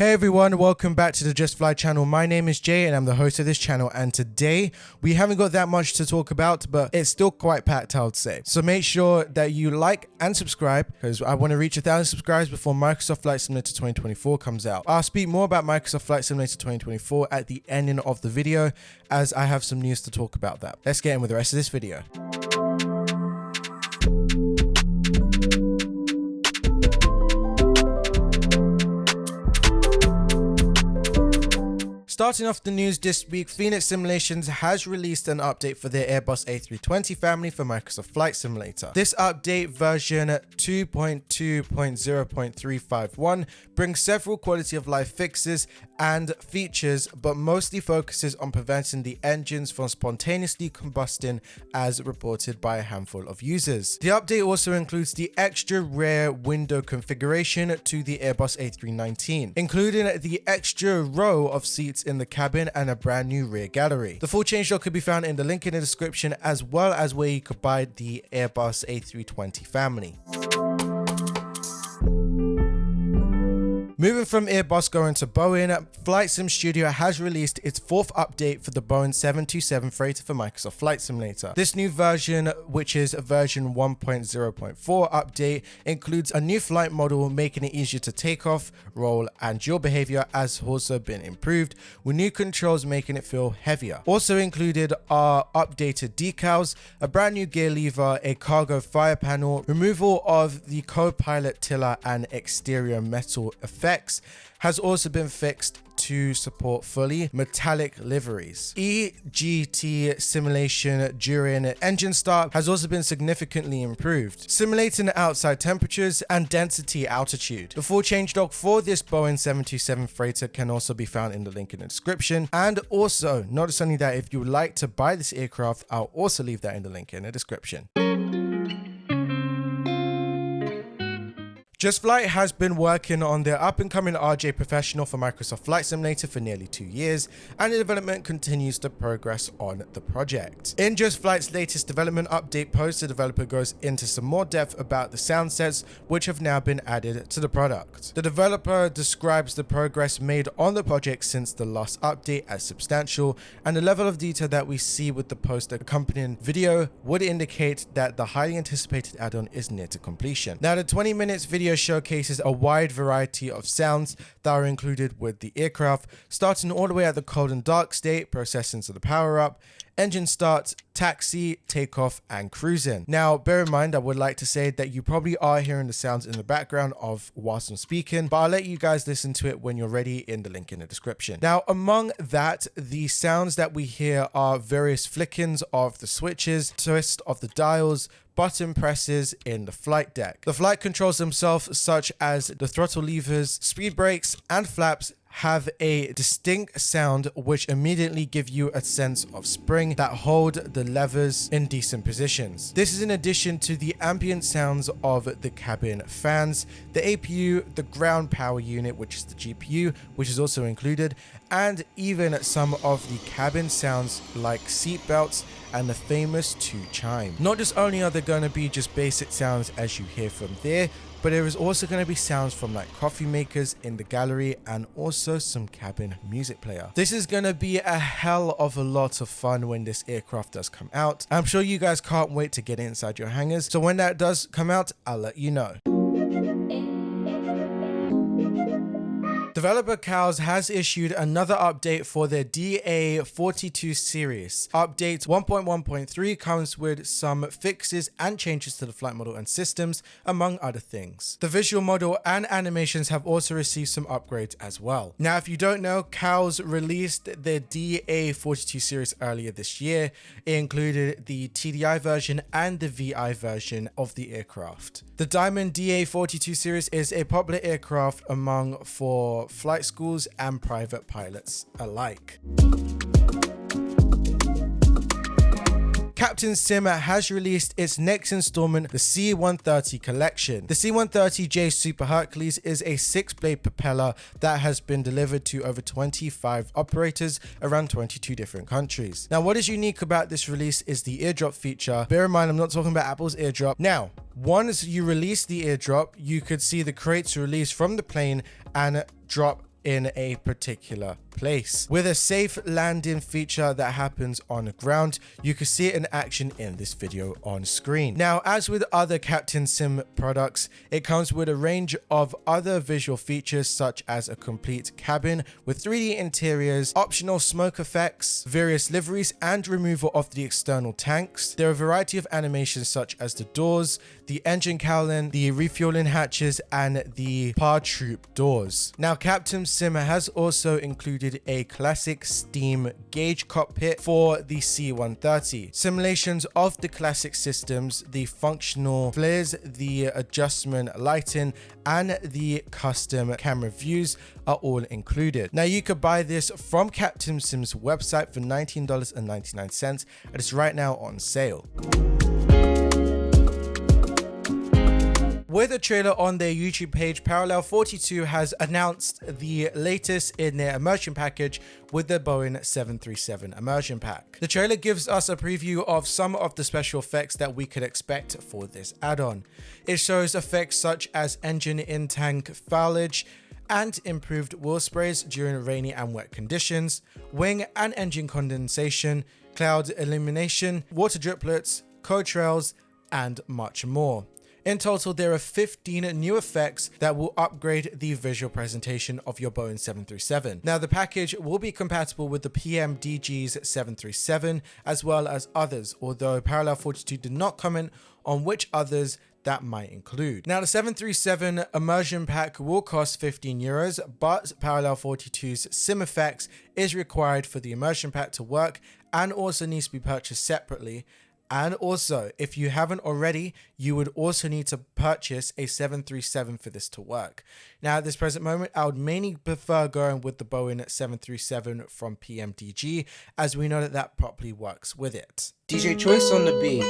Hey everyone, welcome back to the Justfly channel. My name is Jay and I'm the host of this channel, and today we haven't got that much to talk about, but it's still quite packed, I would say. So make sure that you like and subscribe because I want to reach 1,000 subscribers before Microsoft Flight Simulator 2024 comes out. I'll speak more about Microsoft Flight Simulator 2024 at the ending of the video as I have some news to talk about that. Let's get in with the rest of this video. Starting off the news this week, Fenix Simulations has released an update for their Airbus A320 family for Microsoft Flight Simulator. This update, version 2.2.0.351, brings several quality of life fixes and features, but mostly focuses on preventing the engines from spontaneously combusting as reported by a handful of users. The update also includes the extra rear window configuration to the Airbus A319, including the extra row of seats in the cabin and a brand new rear gallery. The full changelog could be found in the link in the description, as well as where you could buy the Airbus A320 family. Moving from Airbus going to Boeing, FlightSim Studio has released its fourth update for the Boeing 727 freighter for Microsoft Flight Simulator. This new version, which is a version 1.0.4 update, includes a new flight model making it easier to take off, roll, and yaw behavior has also been improved, with new controls making it feel heavier. Also included are updated decals, a brand new gear lever, a cargo fire panel, removal of the co-pilot tiller and exterior metal effects has also been fixed to support fully metallic liveries. EGT simulation during engine start has also been significantly improved, simulating outside temperatures and density altitude. The full changelog for this Boeing 727 freighter can also be found in the link in the description. And also, not just only that, if you would like to buy this aircraft, I'll also leave that in the link in the description. Justfly has been working on their up-and-coming RJ Professional for Microsoft Flight Simulator for nearly 2 years, and the development continues to progress on the project. In Justfly's latest development update post, the developer goes into some more depth about the sound sets which have now been added to the product. The developer describes the progress made on the project since the last update as substantial, and the level of detail that we see with the post accompanying video would indicate that the highly anticipated add-on is near to completion. Now, the 20 minutes video showcases a wide variety of sounds that are included with the aircraft, starting all the way at the cold and dark state, processing to the power up, engine start, taxi, takeoff, and cruising. Now, bear in mind, I would like to say that you probably are hearing the sounds in the background of whilst I'm speaking, but I'll let you guys listen to it when you're ready in the link in the description. Now, among that, the sounds that we hear are various flickings of the switches, twist of the dials, button presses in the flight deck. The flight controls themselves, such as the throttle levers, speed brakes, and flaps, have a distinct sound which immediately give you a sense of spring that hold the levers in decent positions. This is in addition to the ambient sounds of the cabin fans, the APU, the ground power unit, which is the GPU, which is also included, and even some of the cabin sounds like seat belts and the famous 2 chime. Not just only are there going to be just basic sounds as you hear from there, but there is also going to be sounds from like coffee makers in the gallery and also some cabin music player. This is going to be a hell of a lot of fun when this aircraft does come out. I'm sure you guys can't wait to get inside your hangars. So when that does come out, I'll let you know. Developer Cows has issued another update for their DA42 series. Update 1.1.3 comes with some fixes and changes to the flight model and systems, among other things. The visual model and animations have also received some upgrades as well. Now, if you don't know, Cows released their DA42 series earlier this year. It included the TDI version and the VI version of the aircraft. The Diamond DA42 series is a popular aircraft for flight schools and private pilots alike. Captain Sim has released its next installment, the C-130 collection. The C-130J Super Hercules is a 6-blade propeller that has been delivered to over 25 operators around 22 different countries. Now, what is unique about this release is the airdrop feature. Bear in mind, I'm not talking about Apple's airdrop. Now, once you release the airdrop, you could see the crates released from the plane and drop in a particular place. With a safe landing feature that happens on the ground, you can see it in action in this video on screen. Now, as with other Captain Sim products, it comes with a range of other visual features such as a complete cabin with 3D interiors, optional smoke effects, various liveries, and removal of the external tanks. There are a variety of animations such as the doors, the engine cowling, the refueling hatches, and the paratroop doors. Now, Captain Sim has also included a classic steam gauge cockpit for the C-130. Simulations of the classic systems, the functional flares, the adjustment lighting, and the custom camera views are all included. Now, you could buy this from Captain Sim's website for $19.99, and it's right now on sale. With a trailer on their YouTube page, Parallel 42 has announced the latest in their immersion package with the Boeing 737 immersion pack. The trailer gives us a preview of some of the special effects that we could expect for this add-on. It shows effects such as engine in-tank foulage and improved wheel sprays during rainy and wet conditions, wing and engine condensation, cloud illumination, water driplets, code trails, and much more. In total, there are 15 new effects that will upgrade the visual presentation of your Boeing 737. Now, the package will be compatible with the PMDG's 737 as well as others, although Parallel 42 did not comment on which others that might include. Now, the 737 immersion pack will cost €15, but Parallel 42's sim effects is required for the immersion pack to work and also needs to be purchased separately. And also, if you haven't already, you would also need to purchase a 737 for this to work. Now, at this present moment, I would mainly prefer going with the Boeing 737 from PMDG, as we know that that properly works with it. DJ Choice on the beat.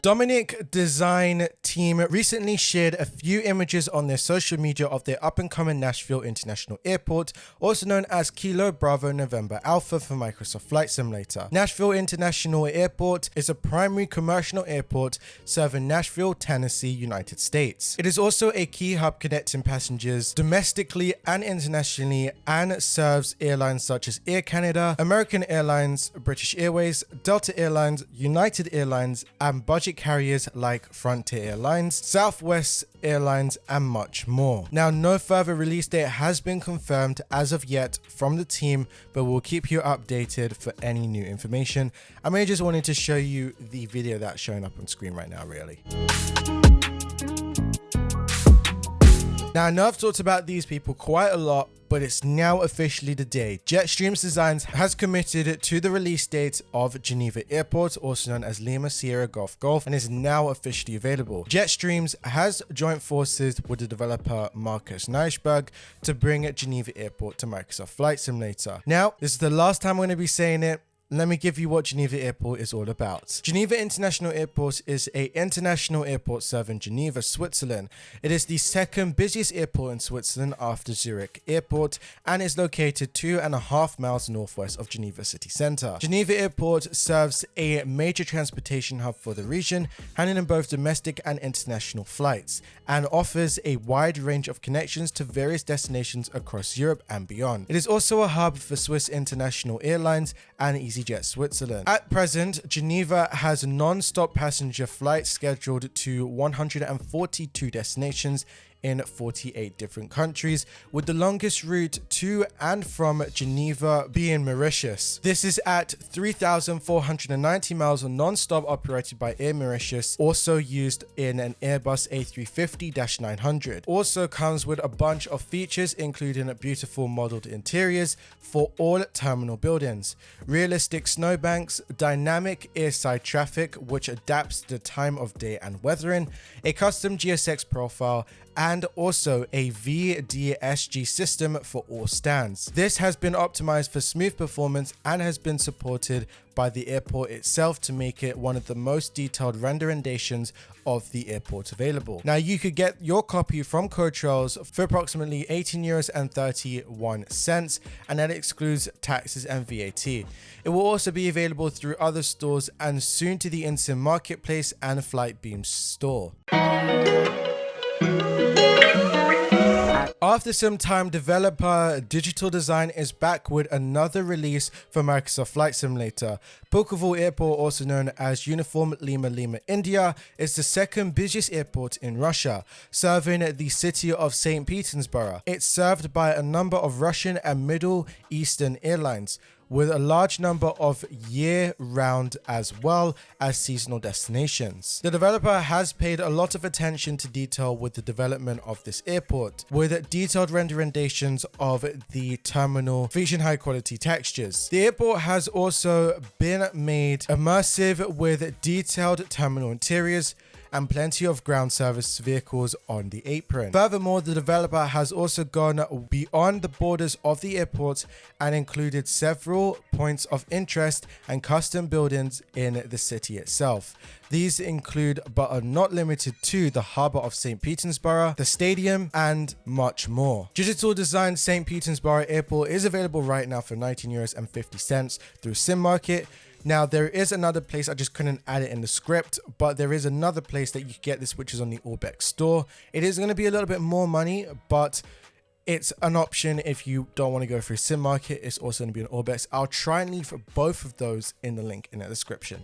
DominicDesignTeam recently shared a few images on their social media of their up-and-coming Nashville International Airport, also known as Kilo Bravo November Alpha for Microsoft Flight Simulator. Nashville International Airport is a primary commercial airport serving Nashville, Tennessee, United States. It is also a key hub connecting passengers domestically and internationally and serves airlines such as Air Canada, American Airlines, British Airways, Delta Airlines, United Airlines, and budget carriers like Frontier Airlines, Southwest Airlines, and much more. Now, no further release date has been confirmed as of yet from the team, but we'll keep you updated for any new information. I may just wanted to show you the video that's showing up on screen right now, really. Now, I know I've talked about these people quite a lot, but it's now officially the day. Jetstream's Designs has committed to the release date of Geneva Airport, also known as Lima Sierra Golf Golf, and is now officially available. Jetstream has joined forces with the developer Marcus Nashville to bring Geneva Airport to Microsoft Flight Simulator. Now, this is the last time I'm going to be saying it. Let me give you what Geneva Airport is all about. Geneva International Airport is an international airport serving Geneva, Switzerland. It is the second busiest airport in Switzerland after Zurich Airport and is located 2.5 miles northwest of Geneva city centre. Geneva Airport serves a major transportation hub for the region, handling both domestic and international flights, and offers a wide range of connections to various destinations across Europe and beyond. It is also a hub for Swiss International Airlines and EasyJet Switzerland. At present, Geneva has non-stop passenger flights scheduled to 142 destinations in 48 different countries, with the longest route to and from Geneva being Mauritius. This is at 3,490 miles non-stop, operated by Air Mauritius, also used in an Airbus A350-900. Also comes with a bunch of features, including beautiful modeled interiors for all terminal buildings, realistic snowbanks, dynamic airside traffic which adapts to the time of day and weathering, a custom GSX profile, and also a VDSG system for all stands. This has been optimized for smooth performance and has been supported by the airport itself to make it one of the most detailed renderings of the airport available. Now, you could get your copy from Cotrails for approximately €18.31, and that excludes taxes and VAT. It will also be available through other stores and soon to the Insim Marketplace and Flightbeam store. After some time, developer Digital Design is back with another release for Microsoft Flight Simulator. Pulkovo Airport, also known as Uniform Lima Lima India, is the second busiest airport in Russia, serving the city of St. Petersburg. It's served by a number of Russian and Middle Eastern airlines, with a large number of year-round as well as seasonal destinations. The developer has paid a lot of attention to detail with the development of this airport, with detailed renderings of the terminal featuring high-quality textures. The airport has also been made immersive with detailed terminal interiors and plenty of ground service vehicles on the apron. Furthermore, the developer has also gone beyond the borders of the airport and included several points of interest and custom buildings in the city itself. These include, but are not limited to, the harbour of St. Petersburg, the stadium, and much more. Digital Design St. Petersburg Airport is available right now for €19.50 through Sim Market. Now, there is another place, I just couldn't add it in the script, but there is another place that you can get this, which is on the Orbx store. It is going to be a little bit more money, but it's an option if you don't want to go through Sim Market. It's also going to be on Orbx. I'll try and leave both of those in the link in the description.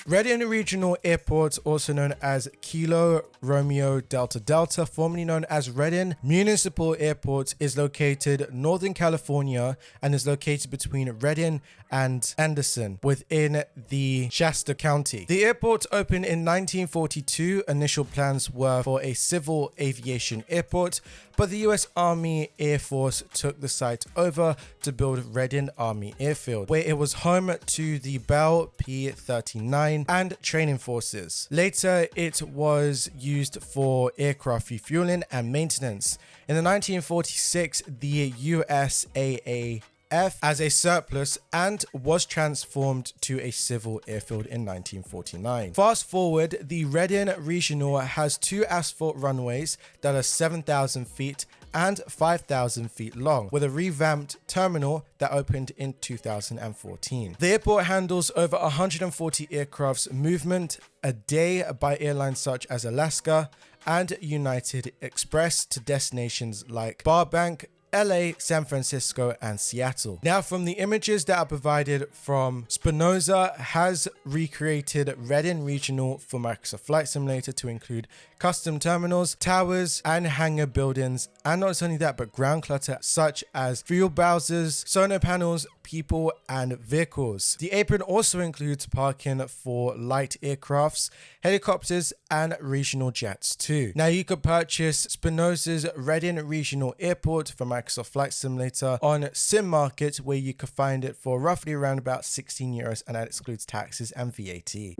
Reading Regional Airport, also known as Kilo Romeo Delta Delta, formerly known as Reading Municipal Airport, is located in Northern California and is located between Reading and Anderson within the Shasta County. The airport opened in 1942. Initial plans were for a civil aviation airport, but the US Army Air Force took the site over to build Reading Army Airfield, where it was home to the Bell P-39 and training forces. Later, it was used for aircraft refueling and maintenance. In the 1946, the USAA as a surplus and was transformed to a civil airfield in 1949. Fast forward, the Reading Regional has two asphalt runways that are 7,000 feet and 5,000 feet long, with a revamped terminal that opened in 2014. The airport handles over 140 aircrafts movement a day by airlines such as Alaska and United Express to destinations like Burbank, LA, San Francisco, and Seattle. Now, from the images that are provided from Spinoza, has recreated Reading Regional for Microsoft Flight Simulator to include custom terminals, towers, and hangar buildings, and not only that, but ground clutter such as fuel bowsers, sonar panels, people, and vehicles. The apron also includes parking for light aircrafts, helicopters, and regional jets too. Now, you could purchase Spinoza's Reading Regional Airport for Microsoft Flight Simulator on Sim Market, where you could find it for roughly around about €16, and that excludes taxes and VAT.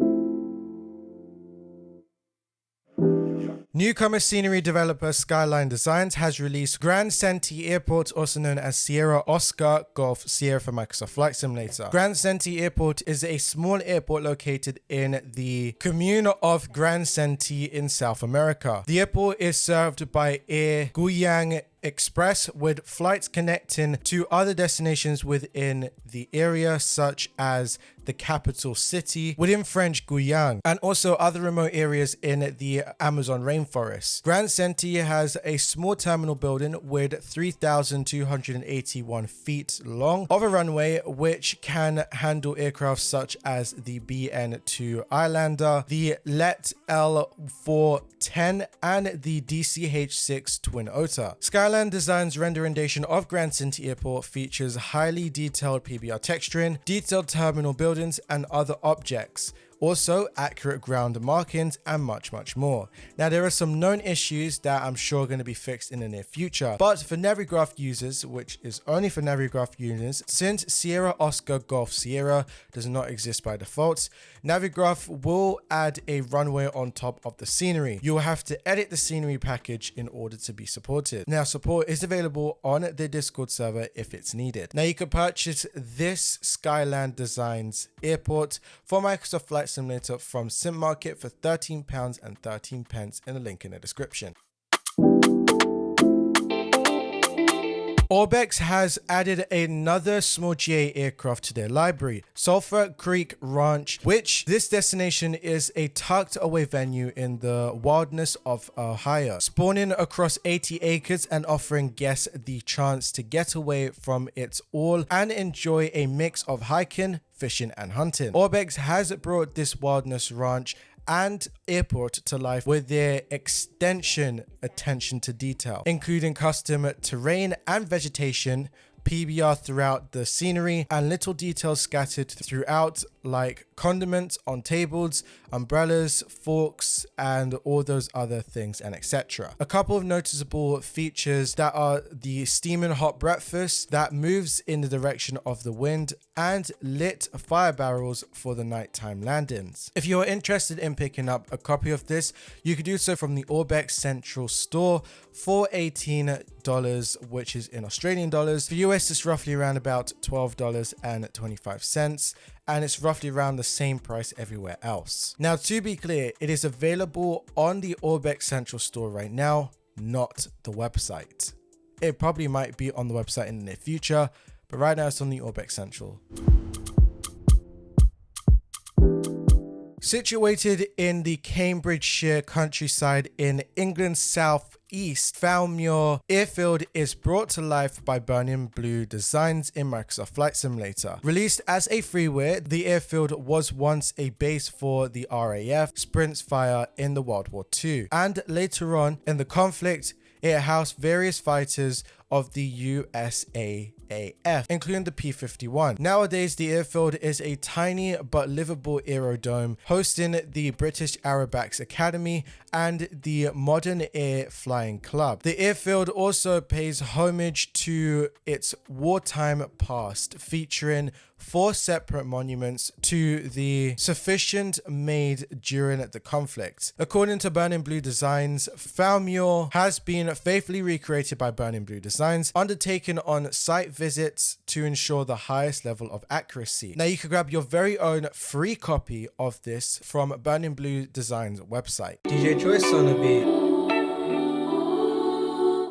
Newcomer scenery developer Skylane Designs has released Grand-Santi Airport, also known as Sierra Oscar Golf Sierra for Microsoft Flight Simulator. Grand-Santi Airport is a small airport located in the commune of Grand-Santi in South America. The airport is served by Air Guyang Express, with flights connecting to other destinations within the area, such as the capital city within French Guyana and also other remote areas in the Amazon rainforest. Grand-Santi has a small terminal building with 3,281 feet long of a runway, which can handle aircraft such as the BN2 Islander, the LET L410, and the DCH6 Twin Otter. Skylane Design's renderization of Grand-Santi Airport features highly detailed PBR texturing, detailed terminal buildings, and other objects. Also, accurate ground markings and much more. Now, there are some known issues that I'm sure are going to be fixed in the near future, but for Navigraph users, which is only for Navigraph users, since Sierra Oscar Golf Sierra does not exist by default, Navigraph will add a runway on top of the scenery. You'll have to edit the scenery package in order to be supported. Now, support is available on the Discord server if it's needed. Now, you can purchase this Skylane Designs Airport for Microsoft Flight Simulator from Sim Market for £13.13 in the link in the description. Orbx has added another small GA aircraft to their library, Sulphur Creek Ranch, which this destination is a tucked away venue in the wilderness of Ohio, spawning across 80 acres and offering guests the chance to get away from it all and enjoy a mix of hiking, fishing and hunting. Orbx has brought this wilderness ranch and airport to life with their extension attention to detail, including custom terrain and vegetation, PBR throughout the scenery, and little details scattered throughout like condiments on tables, umbrellas, forks, and all those other things and etc. A couple of noticeable features that are the steaming hot breakfast that moves in the direction of the wind and lit fire barrels for the nighttime landings. If you're interested in picking up a copy of this, you can do so from the Orbx Central store for $18, which is in Australian dollars. For US, it's roughly around about $12.25, and it's roughly around the same price everywhere else. Now, to be clear, it is available on the Orbx Central store right now, not the website. It probably might be on the website in the near future, but right now it's on the Orbx Central. Situated in the Cambridgeshire countryside in England's southeast, Fowlmere Airfield is brought to life by Burning Blue Designs in Microsoft Flight Simulator. Released as a freeware, the airfield was once a base for the RAF Spitfire in the World War II, and later on in the conflict, it housed various fighters of the USAAF, including the P-51. Nowadays, the airfield is a tiny but livable aerodrome hosting the British Aerobats Academy and the Modern Air Flying Club. The airfield also pays homage to its wartime past, featuring 4 separate monuments to the sufficient made during the conflict. According to Burning Blue Designs, Fowlmere has been faithfully recreated by Burning Blue Designs, undertaken on site visits to ensure the highest level of accuracy. Now you can grab your very own free copy of this from Burning Blue Designs website. DJ Choice on a beat.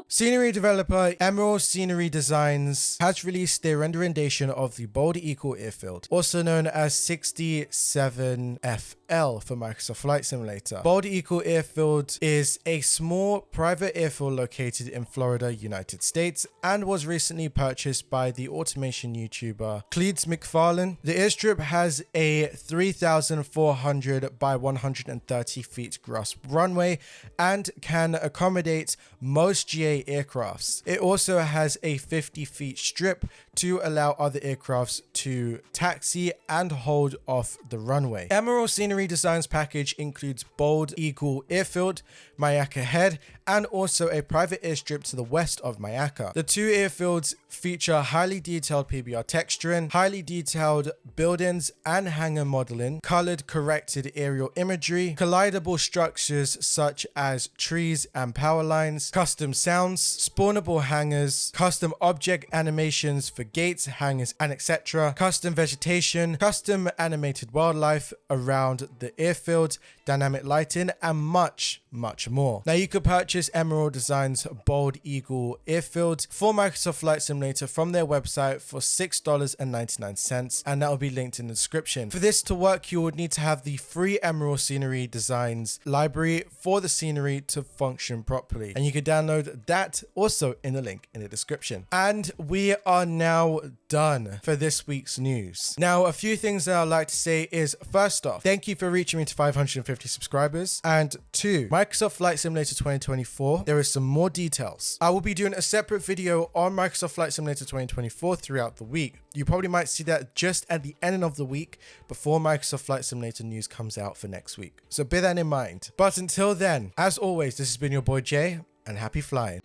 Scenery developer Emerald Scenery Designs has released their renderization of the Bold Eagle Airfield, also known as 67FL for Microsoft Flight Simulator. Bold Eagle Airfield is a small private airfield located in Florida, United States, and was recently purchased by the automation YouTuber Cleeds McFarlane. The airstrip has a 3,400 by 130 feet gross runway and can accommodate most GA aircrafts. It also has a 50 feet strip to allow other aircrafts to taxi and hold off the runway. Emerald Scenery Designs package includes Bold Eagle Airfield, Mayaka Head, and also a private airstrip to the west of Mayaka. The two airfields feature highly detailed PBR texturing, highly detailed buildings and hangar modeling, colored corrected aerial imagery, collidable structures such as trees and power lines, custom sounds, spawnable hangars, custom object animations for gates, hangars, and etc., custom vegetation, custom animated wildlife around the airfield, dynamic lighting, and much more. Now you could purchase Emerald Designs Bold Eagle Airfield for Microsoft Flight Simulator from their website for $6.99, and that will be linked in the description. For this to work, you would need to have the free Emerald Scenery Designs library for the scenery to function properly, and you can download that also in the link in the description. And we are now done for this week's news. Now, a few things that I'd like to say is, first off, thank you for reaching me to 550 subscribers, and 2, Microsoft Flight Simulator 2024, there is some more details. I will be doing a separate video on Microsoft Flight Simulator 2024 throughout the week. You probably might see that just at the end of the week before Microsoft Flight Simulator news comes out for next week. So bear that in mind. But until then, as always, this has been your boy Jay, and happy flying.